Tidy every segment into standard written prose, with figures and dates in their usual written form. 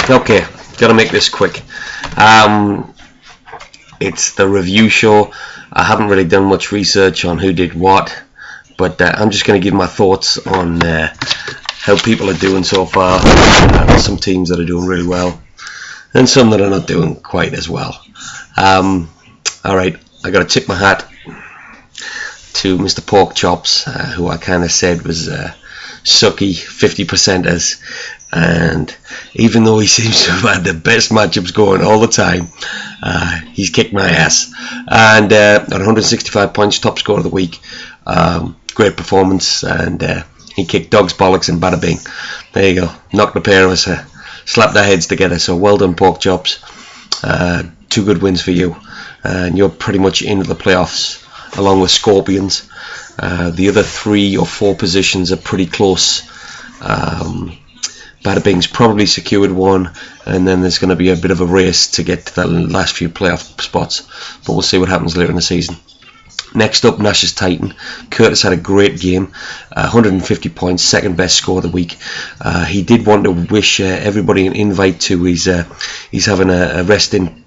Okay, gotta make this quick. It's the review show. I haven't really done much research on who did what, but I'm just going to give my thoughts on how people are doing so far. Some teams that are doing really well, and some that are not doing quite as well. Alright, I got to tip my hat to Mr. Pork Chops, who I kind of said was sucky 50%ers, and even though he seems to have had the best matchups going all the time, he's kicked my ass. And at 165 points, top score of the week. Great performance, and he kicked dog's bollocks and bada bing. There you go, knocked the pair of us, slapped our heads together. So well done, Pork Chops. 2 good wins for you, and you're pretty much into the playoffs along with Scorpions. The other 3 or 4 positions are pretty close. Bada Bing's probably secured one, and then there's going to be a bit of a race to get to the last few playoff spots, but we'll see what happens later in the season. Next up, Nash's Titan. Curtis had a great game, 150 points, second best score of the week. He did want to wish everybody an invite to he's having a rest in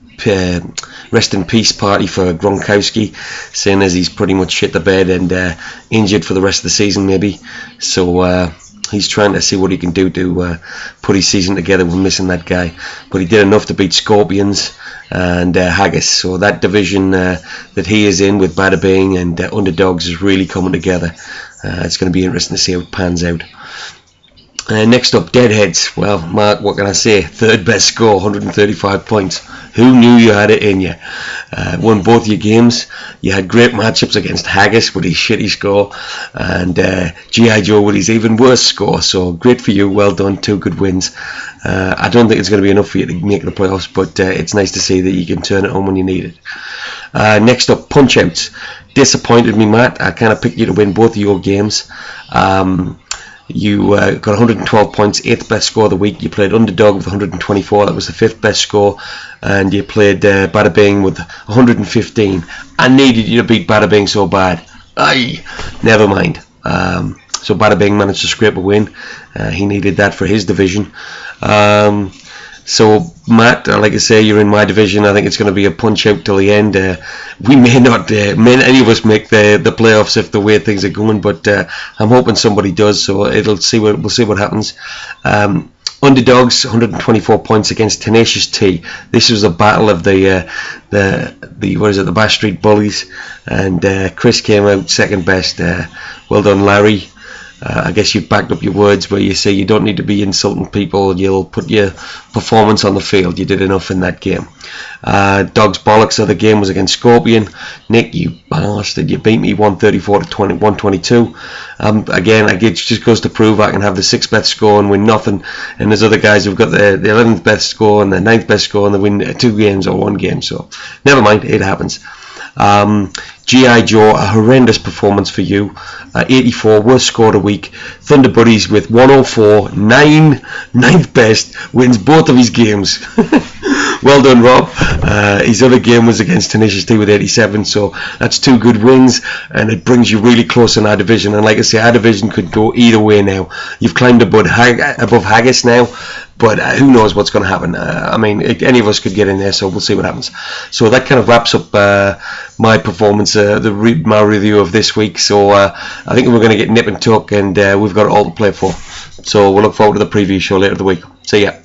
peace party for Gronkowski, seeing as he's pretty much shit the bed and injured for the rest of the season maybe. So he's trying to see what he can do to put his season together with missing that guy. But he did enough to beat Scorpions and Haggis. So that division that he is in with Bada Bing and Underdogs is really coming together. It's going to be interesting to see how it pans out. Next up, Deadheads. Well, Mark, what can I say? Third best score, 135 points. Who knew you had it in you? Won both your games. You had great matchups against Haggis with his shitty score, and G.I. Joe with his even worse score. So great for you. Well done. 2 good wins. I don't think it's going to be enough for you to make the playoffs, but it's nice to see that you can turn it on when you need it. Next up, Punch Outs. Disappointed me, Matt. I kind of picked you to win both of your games. You got 112 points, 8th best score of the week. You played Underdog with 124, that was the 5th best score. And you played Bada Bing with 115. I needed you to beat Bada Bing so bad. Aye, never mind. So Bada Bing managed to scrape a win. He needed that for his division. So Matt, like I say, you're in my division. I think it's going to be a punch out till the end. We may not, may any of us make the playoffs if the way things are going, but I'm hoping somebody does. So we'll see what happens. Underdogs, 124 points against Tenacious T. This was a battle of the Bash Street Bullies, and Chris came out second best. Well done, Larry. I guess you backed up your words where you say you don't need to be insulting people, you'll put your performance on the field. You did enough in that game. Dog's bollocks, so the game was against Scorpion. Nick, you bastard, you beat me 134 to 122. Again, it just goes to prove I can have the 6th best score and win nothing, and there's other guys who've got the 11th best score and the 9th best score and they win 2 games or 1 game, so never mind, it happens. G.I. Joe, a horrendous performance for you. 84, worst score of the week. Thunder Buddies with 104, 9th best, wins both of his games. Well done, Rob. His other game was against Tenacious T with 87, so that's 2 good wins, and it brings you really close in our division. And like I say, our division could go either way now. You've climbed above Haggis now, but who knows what's going to happen. I mean, any of us could get in there, so we'll see what happens. So that kind of wraps up my performance, my review of this week. So I think we're going to get nip and tuck, and we've got it all to play for. So we'll look forward to the preview show later in the week. See ya.